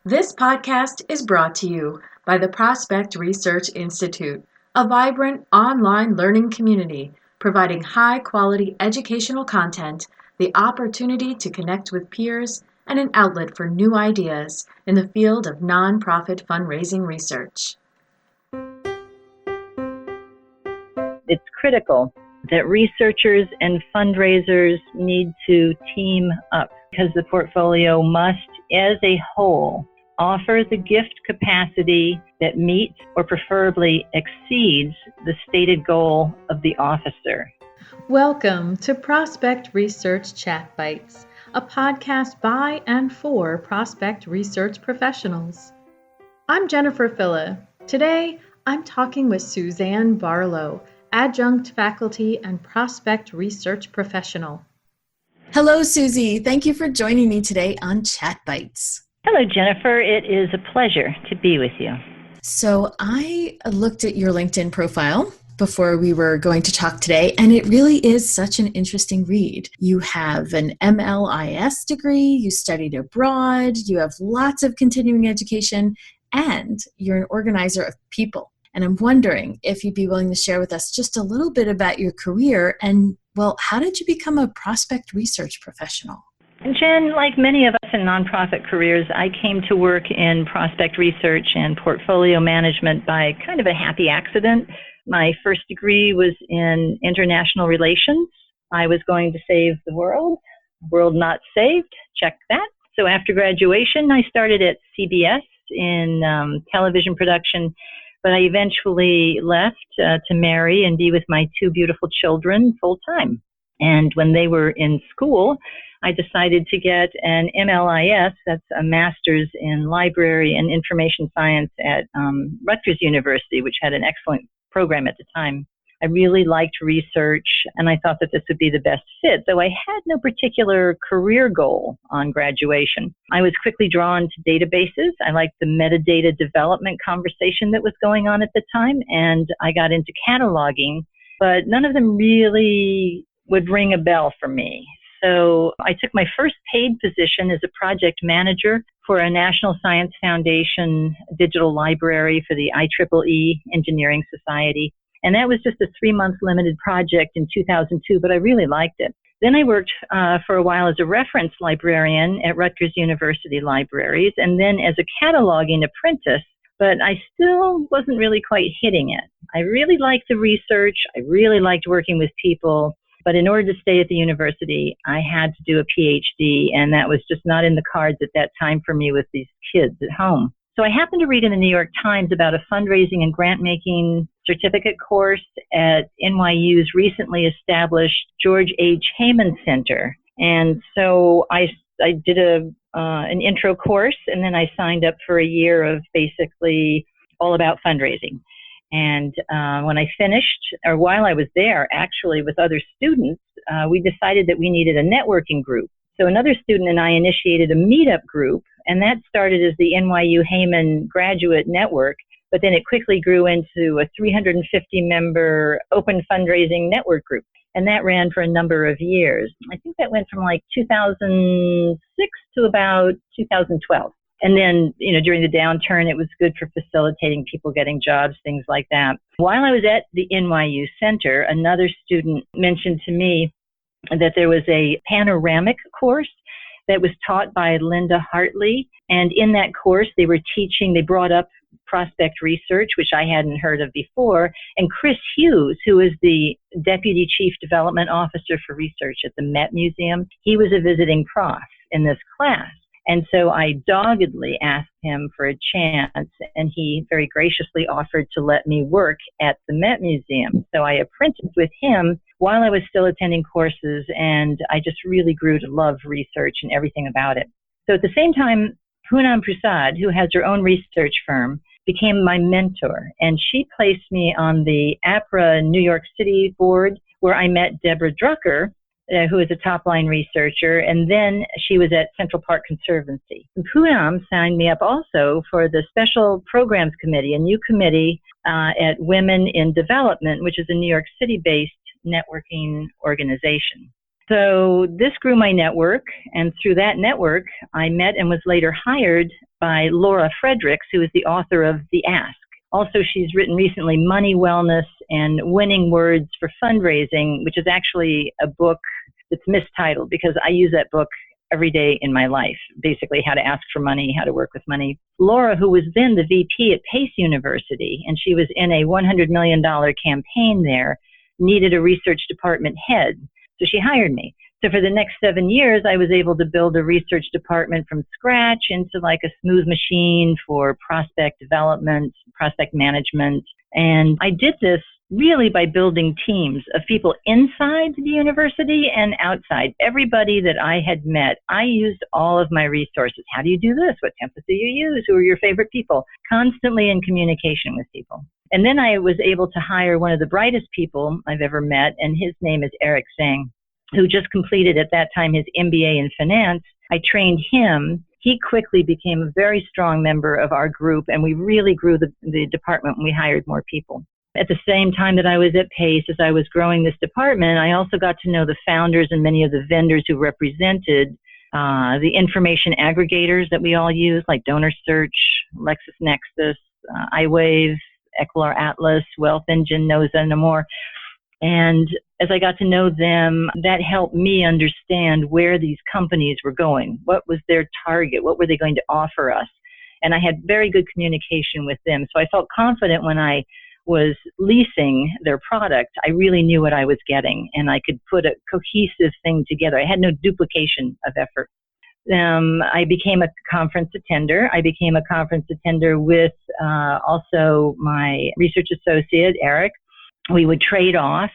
This podcast is brought to you by the Prospect Research Institute, a vibrant online learning community providing high-quality educational content, the opportunity to connect with peers, and an outlet for new ideas in the field of nonprofit fundraising research. It's critical that researchers and fundraisers need to team up because the portfolio must, as a whole, offer the gift capacity that meets or preferably exceeds the stated goal of the officer. Welcome to Prospect Research Chat Bites, a podcast by and for prospect research professionals. I'm Jennifer Filla. Today, I'm talking with Suzanne Barlow, adjunct faculty and prospect research professional. Hello, Susie. Thank you for joining me today on Chat Bites. Hello, Jennifer. It is a pleasure to be with you. So I looked at your LinkedIn profile before we were going to talk today, and it really is such an interesting read. You have an MLIS degree, you studied abroad, you have lots of continuing education, and you're an organizer of people. And I'm wondering if you'd be willing to share with us just a little bit about your career and, well, how did you become a prospect research professional? Jen, like many of us in nonprofit careers, I came to work in prospect research and portfolio management by kind of a happy accident. My first degree was in international relations. I was going to save the world. World not saved. Check that. So after graduation, I started at CBS in television production, but I eventually left to marry and be with my two beautiful children full time. And when they were in school, I decided to get an MLIS, that's a master's in library and information science at Rutgers University, which had an excellent program at the time. I really liked research, and I thought that this would be the best fit, though I had no particular career goal on graduation. I was quickly drawn to databases. I liked the metadata development conversation that was going on at the time, and I got into cataloging, but none of them really would ring a bell for me. So I took my first paid position as a project manager for a National Science Foundation digital library for the IEEE Engineering Society. And that was just a 3-month limited project in 2002, but I really liked it. Then I worked for a while as a reference librarian at Rutgers University Libraries, and then as a cataloging apprentice, but I still wasn't really quite hitting it. I really liked the research. I really liked working with people. But in order to stay at the university, I had to do a PhD, and that was just not in the cards at that time for me with these kids at home. So I happened to read in the New York Times about a fundraising and grant-making certificate course at NYU's recently established George H. Hayman Center. And so I did an intro course, and then I signed up for a year of basically all about fundraising. And when I finished, or while I was there, actually with other students, we decided that we needed a networking group. So another student and I initiated a meetup group, and that started as the NYU Hayman Graduate Network, but then it quickly grew into a 350-member open fundraising network group. And that ran for a number of years. I think that went from like 2006 to about 2012. And then, during the downturn, it was good for facilitating people getting jobs, things like that. While I was at the NYU Center, another student mentioned to me that there was a panoramic course that was taught by Linda Hartley. And in that course, they brought up prospect research, which I hadn't heard of before. And Chris Hughes, who is the Deputy Chief Development Officer for Research at the Met Museum, he was a visiting prof in this class. And so I doggedly asked him for a chance, and he very graciously offered to let me work at the Met Museum. So I apprenticed with him while I was still attending courses, and I just really grew to love research and everything about it. So at the same time, Poonam Prasad, who has her own research firm, became my mentor, and she placed me on the APRA New York City board, where I met Deborah Drucker, who is a top-line researcher, and then she was at Central Park Conservancy. And Poonam signed me up also for the Special Programs Committee, a new committee at Women in Development, which is a New York City-based networking organization. So this grew my network, and through that network, I met and was later hired by Laura Fredericks, who is the author of The Ask. Also, she's written recently Money, Wellness, and Winning Words for Fundraising, which is actually a book that's mistitled because I use that book every day in my life, basically how to ask for money, how to work with money. Laura, who was then the VP at Pace University, and she was in a $100 million campaign there, needed a research department head. So she hired me. So for the next 7 years, I was able to build a research department from scratch into like a smooth machine for prospect development, prospect management. And I did this really by building teams of people inside the university and outside. Everybody that I had met, I used all of my resources. How do you do this? What templates do you use? Who are your favorite people? Constantly in communication with people. And then I was able to hire one of the brightest people I've ever met, and his name is Eric Zhang, who just completed at that time his MBA in finance. I trained him. He quickly became a very strong member of our group, and we really grew the department when we hired more people. At the same time that I was at Pace, as I was growing this department, I also got to know the founders and many of the vendors who represented the information aggregators that we all use, like DonorSearch, LexisNexis, iWave, Equilar Atlas, Wealth Engine, Noza, and more. And as I got to know them, that helped me understand where these companies were going. What was their target? What were they going to offer us? And I had very good communication with them. So I felt confident when I was leasing their product. I really knew what I was getting, and I could put a cohesive thing together. I had no duplication of effort. I became a conference attender. I became a conference attender with also my research associate, Eric. We would trade off.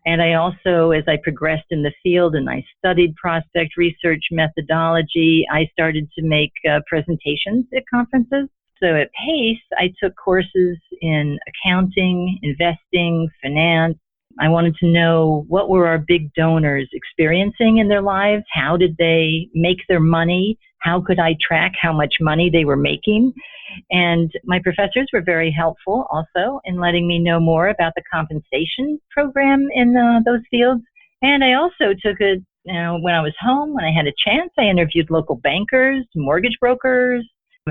And I also, as I progressed in the field and I studied prospect research methodology, I started to make presentations at conferences. So at Pace, I took courses in accounting, investing, finance. I wanted to know what were our big donors experiencing in their lives? How did they make their money? How could I track how much money they were making? And my professors were very helpful also in letting me know more about the compensation program in those fields. And I also took when I was home, when I had a chance, I interviewed local bankers, mortgage brokers,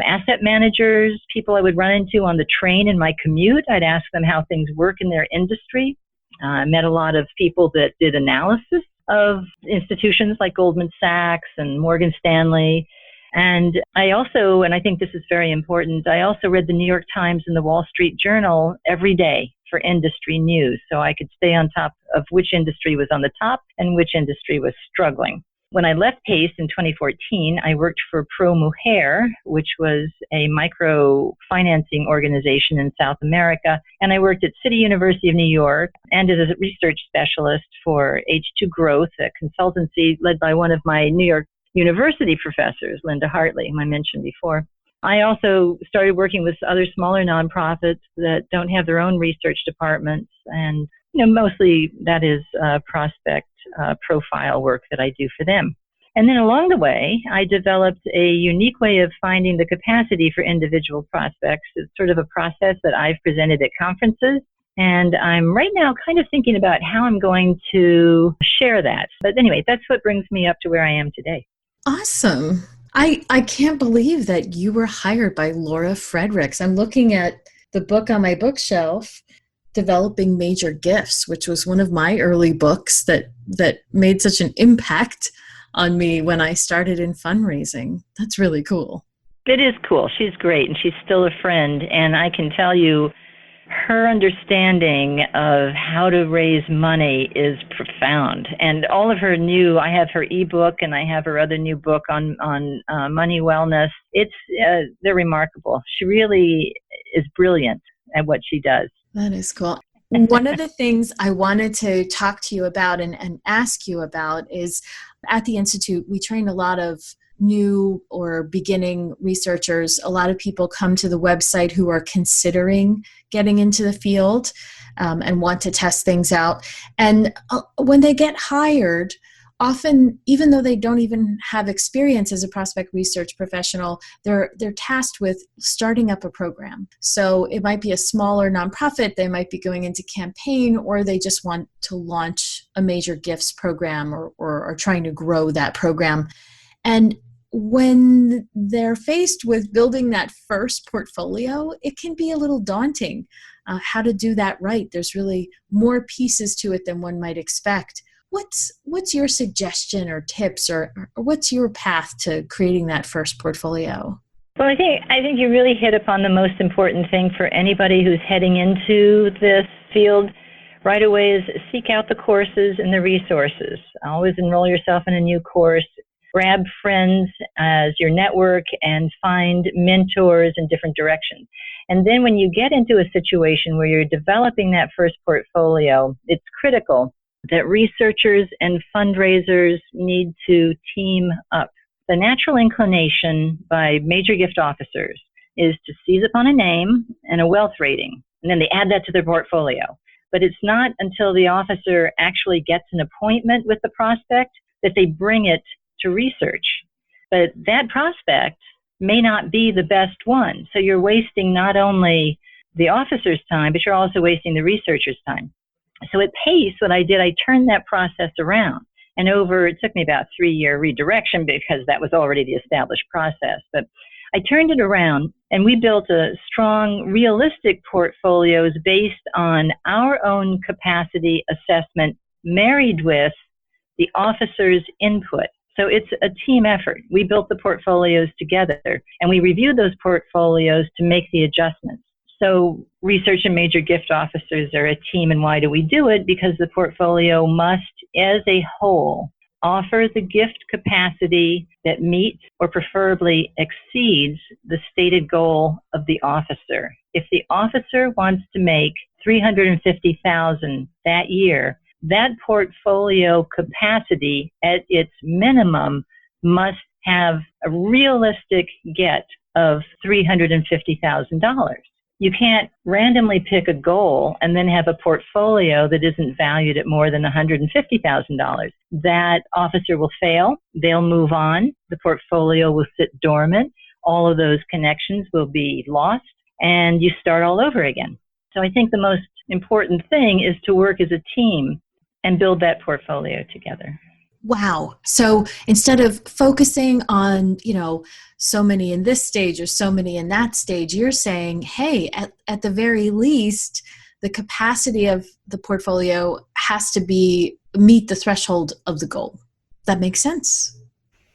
asset managers, people I would run into on the train in my commute. I'd ask them how things work in their industry. I met a lot of people that did analysis of institutions like Goldman Sachs and Morgan Stanley. And I also, and I think this is very important, I also read the New York Times and the Wall Street Journal every day for industry news, so I could stay on top of which industry was on the top and which industry was struggling. When I left Pace in 2014, I worked for Pro Mujer, which was a microfinancing organization in South America. And I worked at City University of New York and as a research specialist for H2 Growth, a consultancy led by one of my New York University professors, Linda Hartley, whom I mentioned before. I also started working with other smaller nonprofits that don't have their own research departments, and mostly that is prospect profile work that I do for them. And then along the way, I developed a unique way of finding the capacity for individual prospects. It's sort of a process that I've presented at conferences. And I'm right now kind of thinking about how I'm going to share that. But anyway, that's what brings me up to where I am today. Awesome. I can't believe that you were hired by Laura Fredericks. I'm looking at the book on my bookshelf, Developing Major Gifts, which was one of my early books that made such an impact on me when I started in fundraising. That's really cool. It is cool. She's great, and she's still a friend. And I can tell you, her understanding of how to raise money is profound. And all of her I have her ebook and I have her other new book on money wellness. They're remarkable. She really is brilliant at what she does. That is cool. One of the things I wanted to talk to you about and ask you about is at the Institute, we train a lot of new or beginning researchers. A lot of people come to the website who are considering getting into the field and want to test things out. And when they get hired, often, even though they don't even have experience as a prospect research professional, they're tasked with starting up a program. So it might be a smaller nonprofit, they might be going into campaign, or they just want to launch a major gifts program or are trying to grow that program. And when they're faced with building that first portfolio, it can be a little daunting how to do that right. There's really more pieces to it than one might expect. What's your suggestion or tips or what's your path to creating that first portfolio? Well, I think you really hit upon the most important thing for anybody who's heading into this field right away is seek out the courses and the resources. Always enroll yourself in a new course, grab friends as your network, and find mentors in different directions. And then when you get into a situation where you're developing that first portfolio, it's critical that researchers and fundraisers need to team up. The natural inclination by major gift officers is to seize upon a name and a wealth rating, and then they add that to their portfolio. But it's not until the officer actually gets an appointment with the prospect that they bring it to research. But that prospect may not be the best one. So you're wasting not only the officer's time, but you're also wasting the researcher's time. So at PACE, what I did, I turned that process around. And it took me about 3-year redirection because that was already the established process. But I turned it around and we built a strong, realistic portfolios based on our own capacity assessment married with the officer's input. So it's a team effort. We built the portfolios together and we reviewed those portfolios to make the adjustments. So research and major gift officers are a team, and why do we do it? Because the portfolio must, as a whole, offer the gift capacity that meets or preferably exceeds the stated goal of the officer. If the officer wants to make $350,000 that year, that portfolio capacity at its minimum must have a realistic get of $350,000. You can't randomly pick a goal and then have a portfolio that isn't valued at more than $150,000. That officer will fail. They'll move on. The portfolio will sit dormant. All of those connections will be lost, and you start all over again. So I think the most important thing is to work as a team and build that portfolio together. Wow. So instead of focusing on, so many in this stage or so many in that stage, you're saying, hey, at the very least, the capacity of the portfolio has to meet the threshold of the goal. That makes sense.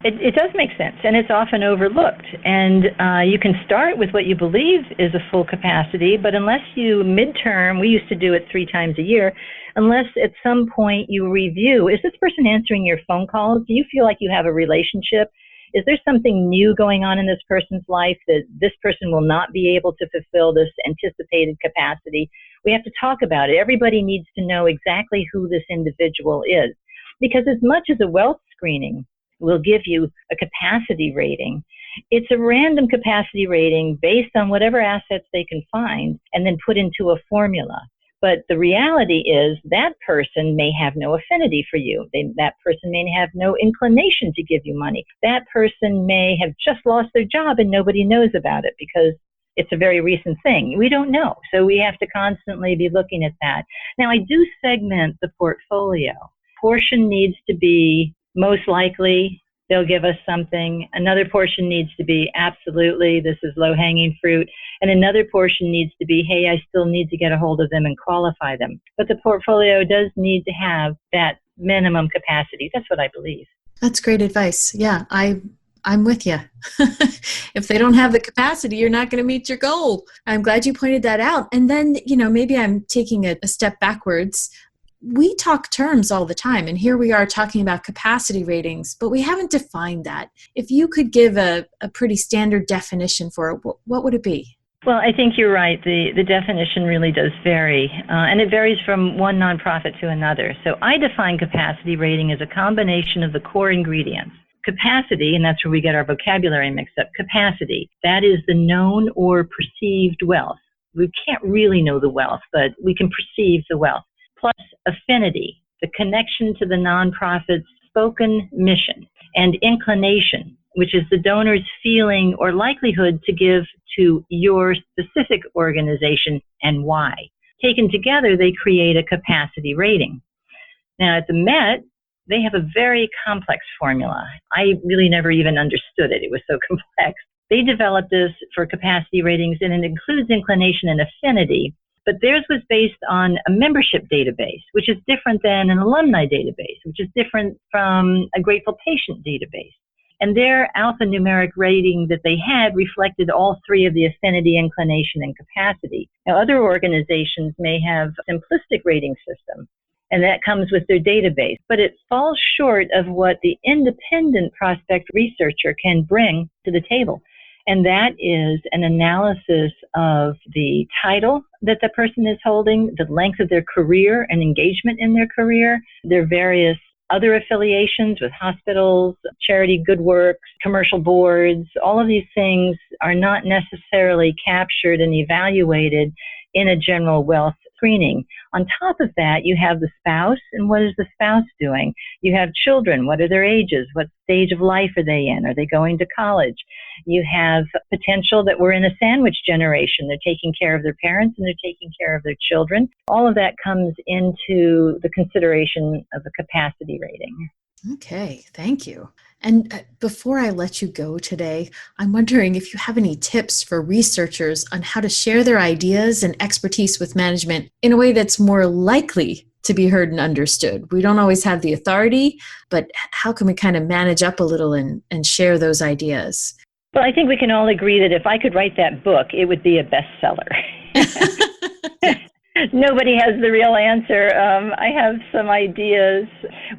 It does make sense, and it's often overlooked. And you can start with what you believe is a full capacity, but unless you midterm, we used to do it 3 times a year, unless at some point you review, is this person answering your phone calls? Do you feel like you have a relationship? Is there something new going on in this person's life that this person will not be able to fulfill this anticipated capacity? We have to talk about it. Everybody needs to know exactly who this individual is, because as much as a wealth screening will give you a capacity rating, it's a random capacity rating based on whatever assets they can find and then put into a formula. But the reality is that person may have no affinity for you. That person may have no inclination to give you money. That person may have just lost their job and nobody knows about it because it's a very recent thing. We don't know. So we have to constantly be looking at that. Now, I do segment the portfolio. Portion needs to be most likely they'll give us something. Another portion needs to be absolutely, this is low-hanging fruit. And another portion needs to be, hey, I still need to get a hold of them and qualify them. But the portfolio does need to have that minimum capacity. That's what I believe. That's great advice. Yeah, I'm with you. If they don't have the capacity, you're not going to meet your goal. I'm glad you pointed that out. And then, maybe I'm taking a step backwards. We talk terms all the time, and here we are talking about capacity ratings, but we haven't defined that. If you could give a pretty standard definition for it, what would it be? Well, I think you're right. The definition really does vary, and it varies from one nonprofit to another. So I define capacity rating as a combination of the core ingredients. Capacity, and that's where we get our vocabulary mixed up, capacity, that is the known or perceived wealth. We can't really know the wealth, but we can perceive the wealth. Plus affinity, the connection to the nonprofit's spoken mission, and inclination, which is the donor's feeling or likelihood to give to your specific organization and why. Taken together, they create a capacity rating. Now, at the Met, they have a very complex formula. I really never even understood it. It was so complex. They developed this for capacity ratings, and it includes inclination and affinity. But theirs was based on a membership database, which is different than an alumni database, which is different from a grateful patient database. And their alphanumeric rating that they had reflected all three of the affinity, inclination, and capacity. Now, other organizations may have a simplistic rating system, and that comes with their database, but it falls short of what the independent prospect researcher can bring to the table. And that is an analysis of the title that the person is holding, the length of their career and engagement in their career, their various other affiliations with hospitals, charity, good works, commercial boards. All of these things are not necessarily captured and evaluated in a general wealth screening. On top of that, you have the spouse, and what is the spouse doing? You have children. What are their ages? What stage of life are they in? Are they going to college? You have potential that we're in a sandwich generation. They're taking care of their parents and they're taking care of their children. All of that comes into the consideration of a capacity rating. Okay, thank you. And before I let you go today, I'm wondering if you have any tips for researchers on how to share their ideas and expertise with management in a way that's more likely to be heard and understood. We don't always have the authority, but how can we kind of manage up a little and share those ideas? Well, I think we can all agree that if I could write that book, it would be a bestseller. Nobody has the real answer. I have some ideas.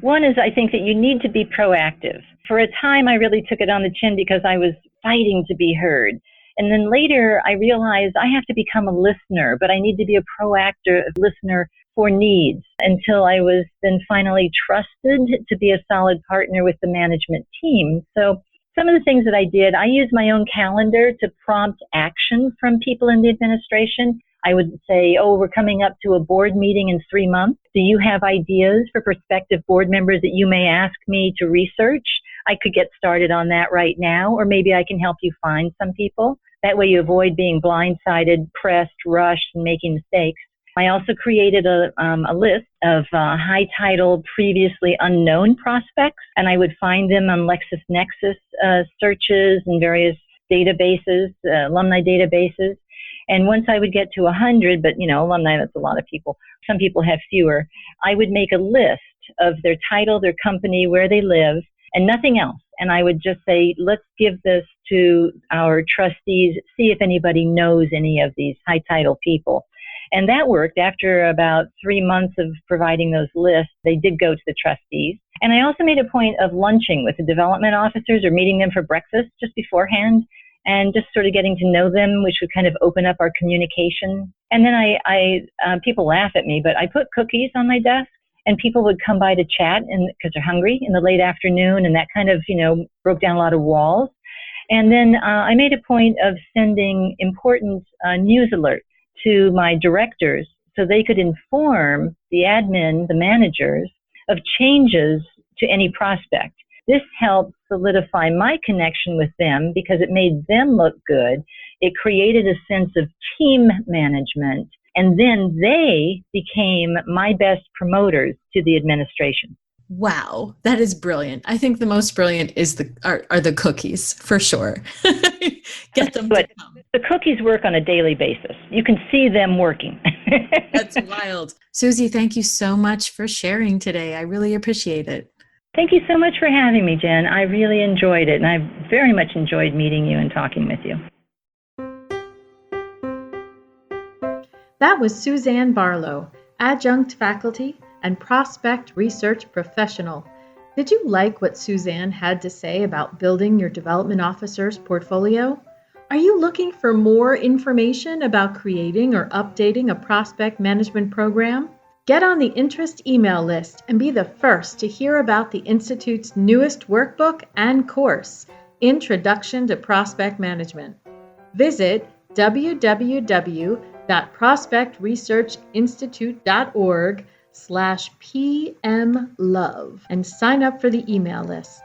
One is I think that you need to be proactive. For a time, I really took it on the chin because I was fighting to be heard. And then later, I realized I have to become a listener, but I need to be a proactive listener for needs until I was then finally trusted to be a solid partner with the management team. So some of the things that I did, I used my own calendar to prompt action from people in the administration. I would say, oh, we're coming up to a board meeting in 3 months. Do you have ideas for prospective board members that you may ask me to research? I could get started on that right now, or maybe I can help you find some people. That way you avoid being blindsided, pressed, rushed, and making mistakes. I also created a list of high-title, previously unknown prospects, and I would find them on LexisNexis searches and various databases, alumni databases. And once I would get to 100, but alumni, that's a lot of people. Some people have fewer. I would make a list of their title, their company, where they live, and nothing else. And I would just say, let's give this to our trustees, see if anybody knows any of these high title people. And that worked. After about 3 months of providing those lists, they did go to the trustees. And I also made a point of lunching with the development officers or meeting them for breakfast just beforehand and just sort of getting to know them, which would kind of open up our communication. And then people laugh at me, but I put cookies on my desk and people would come by to chat because they're hungry in the late afternoon, and that kind of, broke down a lot of walls. And then I made a point of sending important news alerts to my directors so they could inform the admin, the managers, of changes to any prospect. This helped solidify my connection with them because it made them look good. It created a sense of team management, and then they became my best promoters to the administration. Wow, that is brilliant. I think the most brilliant is are the cookies, for sure. Get them to come. The cookies work on a daily basis. You can see them working. That's wild. Susie, thank you so much for sharing today. I really appreciate it. Thank you so much for having me, Jen. I really enjoyed it, and I very much enjoyed meeting you and talking with you. That was Suzanne Barlow, adjunct faculty and prospect research professional. Did you like what Suzanne had to say about building your development officer's portfolio? Are you looking for more information about creating or updating a prospect management program? Get on the interest email list and be the first to hear about the Institute's newest workbook and course, Introduction to Prospect Management. Visit www.prospectresearchinstitute.org/PMLove and sign up for the email list.